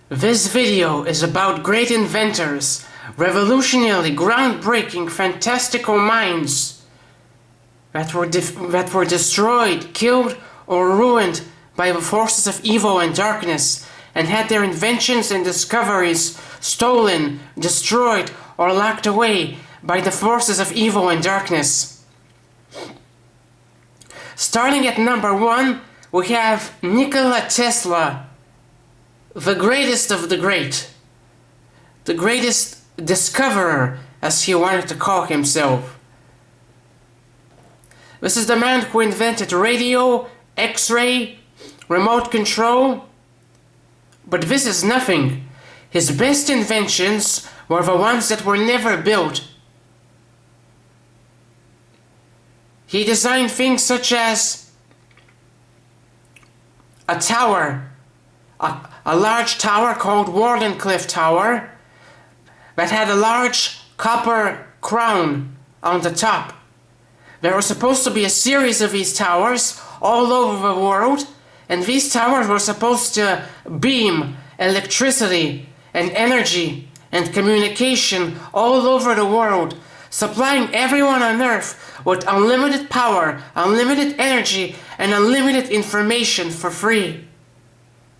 This video is about great inventors, revolutionary, groundbreaking, fantastical minds that were destroyed, killed, or ruined by the forces of evil and darkness, and had their inventions and discoveries stolen, destroyed, or locked away by the forces of evil and darkness. Starting at number 1, we have Nikola Tesla, the greatest of the great, the greatest discoverer, as he wanted to call himself. This is the man who invented radio, X-ray, remote control. But this is nothing. His best inventions were the ones that were never built. He designed things such as a tower, a large tower called Wardenclyffe Tower that had a large copper crown on the top. There was supposed to be a series of these towers all over the world, and these towers were supposed to beam electricity and energy and communication all over the world, supplying everyone on Earth with unlimited power, unlimited energy, and unlimited information for free.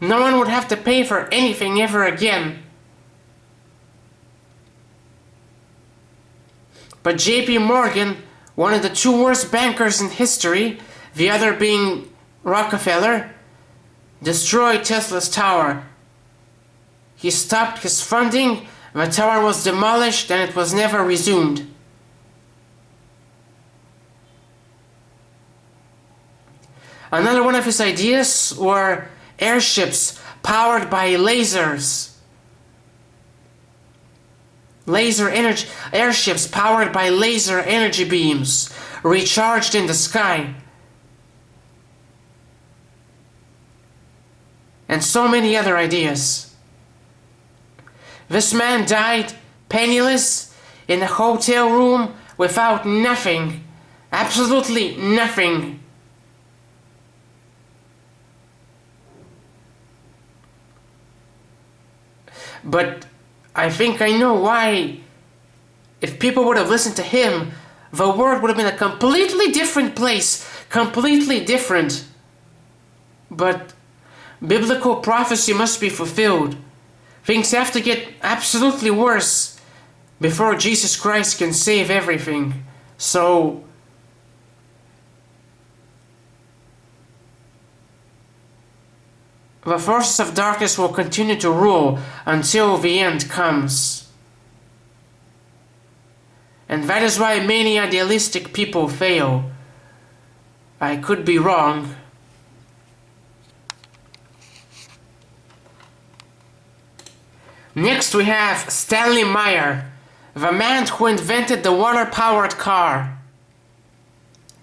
No one would have to pay for anything ever again. But JP Morgan, one of the 2 worst bankers in history, the other being Rockefeller, destroyed Tesla's tower. He stopped his funding, the tower was demolished, and it was never resumed. Another one of his ideas were airships powered by lasers. Airships powered by laser energy beams, recharged in the sky. And so many other ideas. This man died penniless in a hotel room without nothing, absolutely nothing. But I think I know why. If people would have listened to him, the world would have been a completely different place, completely different. But biblical prophecy must be fulfilled. Things have to get absolutely worse before Jesus Christ can save everything. So the forces of darkness will continue to rule until the end comes. And that is why many idealistic people fail. I could be wrong. Next we have Stanley Meyer, the man who invented the water-powered car.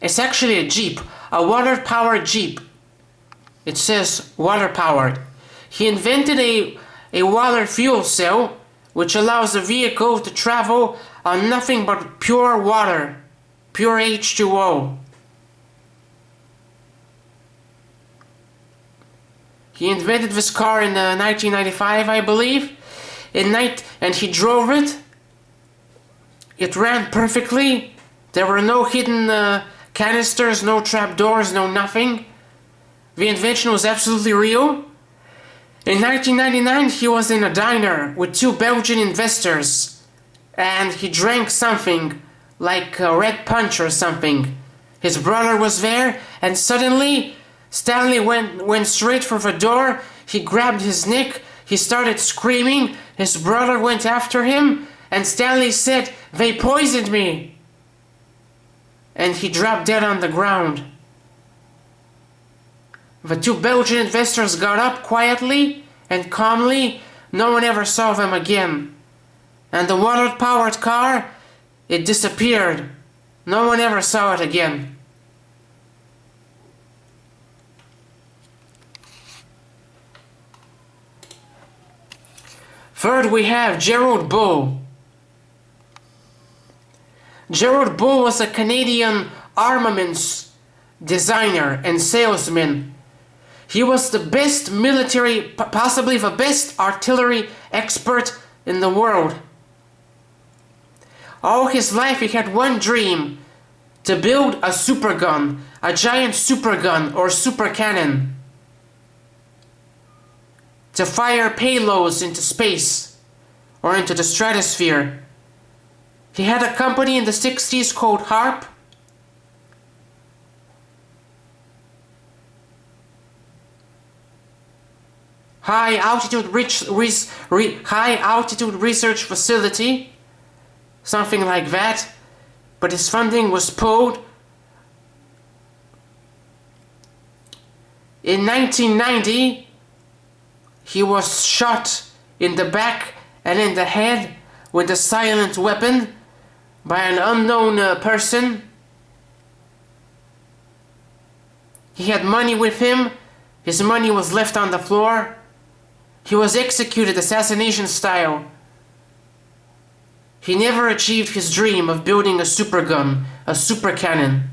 It's actually a Jeep, a water-powered Jeep. It says water-powered. He invented a water fuel cell which allows the vehicle to travel on nothing but pure water, pure H2O. He invented this car in 1995, I believe. And he drove it. It ran perfectly. There were no hidden canisters, no trapdoors, no nothing. The invention was absolutely real. In 1999, he was in a diner with 2 Belgian investors, and he drank something like a red punch or something. His brother was there, and suddenly Stanley went straight for the door. He grabbed his neck. He started screaming. His brother went after him, and Stanley said, "They poisoned me." And he dropped dead on the ground. The 2 Belgian investors got up quietly and calmly. No one ever saw them again. And the water-powered car, it disappeared. No one ever saw it again. Third, we have Gerald Bull. Gerald Bull was a Canadian armaments designer and salesman. He was the best military, possibly the best artillery expert in the world. All his life he had one dream: to build a supergun, a giant supergun or super cannon, to fire payloads into space or into the stratosphere. He had a company in the 60s called HARP. High Altitude Research Facility, something like that, but his funding was pulled. In 1990, he was shot in the back and in the head with a silent weapon by an unknown person. He had money with him. His money was left on the floor. He was executed assassination style. He never achieved his dream of building a supergun, a super cannon,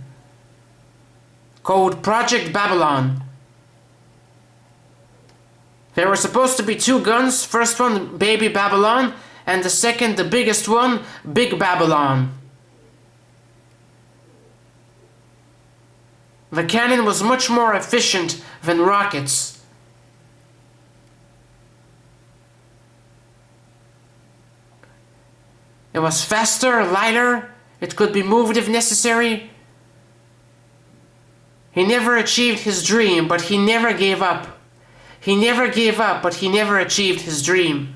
called Project Babylon. There were supposed to be two guns, first one Baby Babylon, and the second, the biggest one, Big Babylon. The cannon was much more efficient than rockets. It was faster, lighter, it could be moved if necessary. He never achieved his dream, but he never gave up. He never gave up, but he never achieved his dream.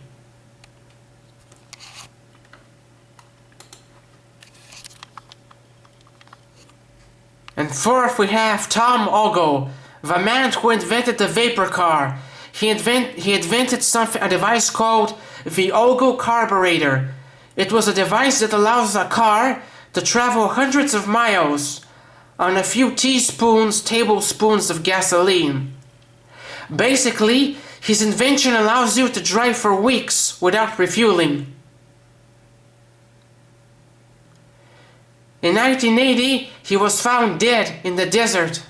And fourth we have Tom Ogle, the man who invented the vapor car. He invented a device called the Ogle carburetor. It was a device that allows a car to travel hundreds of miles on a few tablespoons of gasoline. Basically, his invention allows you to drive for weeks without refueling. In 1980, he was found dead in the desert.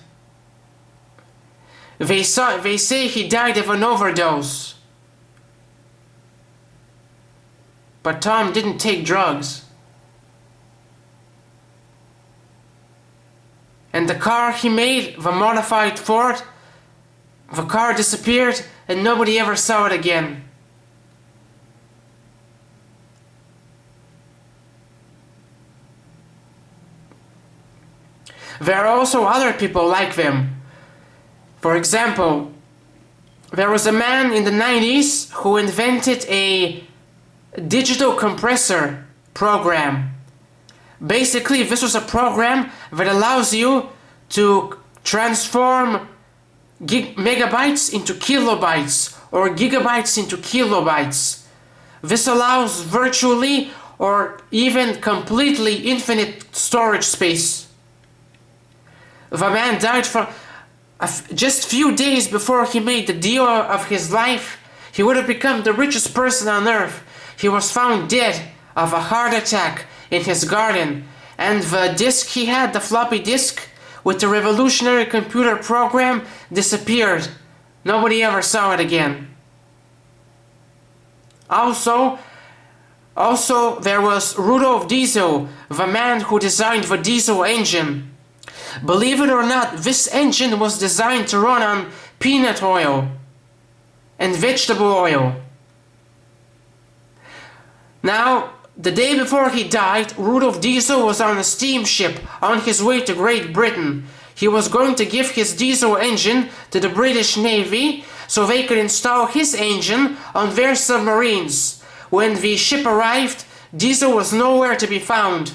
They say he died of an overdose. But Tom didn't take drugs. And the car he made, the modified Ford, the car disappeared and nobody ever saw it again. There are also other people like them. For example, there was a man in the 90s who invented a digital compressor program. Basically, this was a program that allows you to transform megabytes into kilobytes or gigabytes into kilobytes. This allows virtually or even completely infinite storage space. The man died for just few days before he made the deal of his life. He would have become the richest person on earth. He was found dead of a heart attack in his garden, and the disk he had, the floppy disk with the revolutionary computer program, disappeared. Nobody ever saw it again. Also there was Rudolf Diesel, the man who designed the diesel engine. Believe it or not, this engine was designed to run on peanut oil and vegetable oil. Now, the day before he died, Rudolf Diesel was on a steamship on his way to Great Britain. He was going to give his diesel engine to the British Navy so they could install his engine on their submarines. When the ship arrived, Diesel was nowhere to be found.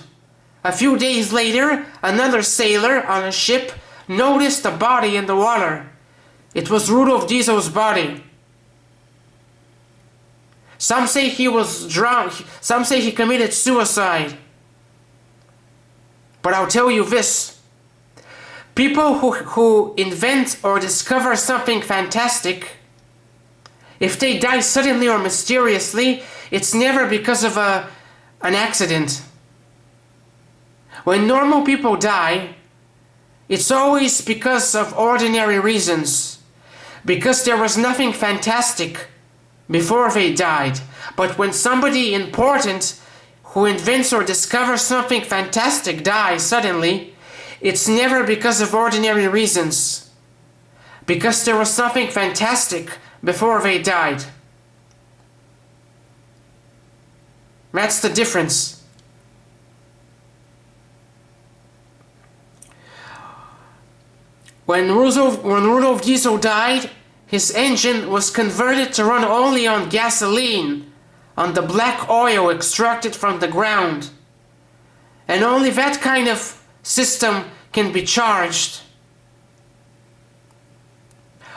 A few days later, another sailor on a ship noticed a body in the water. It was Rudolf Diesel's body. Some say he was drowned, some say he committed suicide. But I'll tell you this. People who invent or discover something fantastic, if they die suddenly or mysteriously, it's never because of an accident. When normal people die, it's always because of ordinary reasons. because there was nothing fantastic before they died. But when somebody important who invents or discovers something fantastic dies suddenly, it's never because of ordinary reasons, because there was something fantastic before they died. That's the difference. When Rudolf Diesel died, his engine was converted to run only on gasoline, on the black oil extracted from the ground. And only that kind of system can be charged.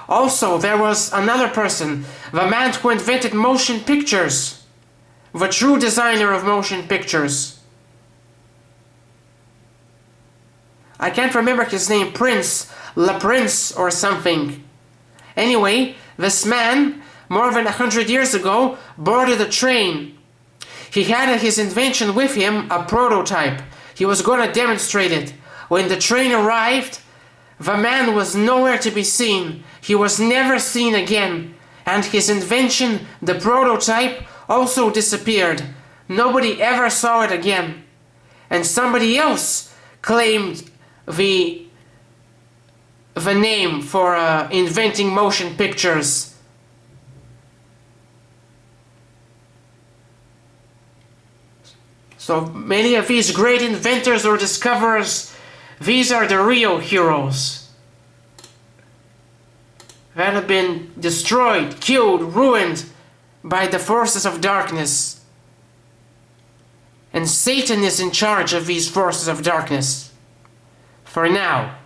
Also, there was another person, the man who invented motion pictures, the true designer of motion pictures. I can't remember his name, Le Prince or something. Anyway, this man, more than 100 years ago, boarded a train. He had his invention with him, a prototype. He was going to demonstrate it. When the train arrived, the man was nowhere to be seen. He was never seen again. And his invention, the prototype, also disappeared. Nobody ever saw it again. And somebody else claimed the name for inventing motion pictures. So many of these great inventors or discoverers, these are the real heroes that have been destroyed, killed, ruined by the forces of darkness. And Satan is in charge of these forces of darkness. For now.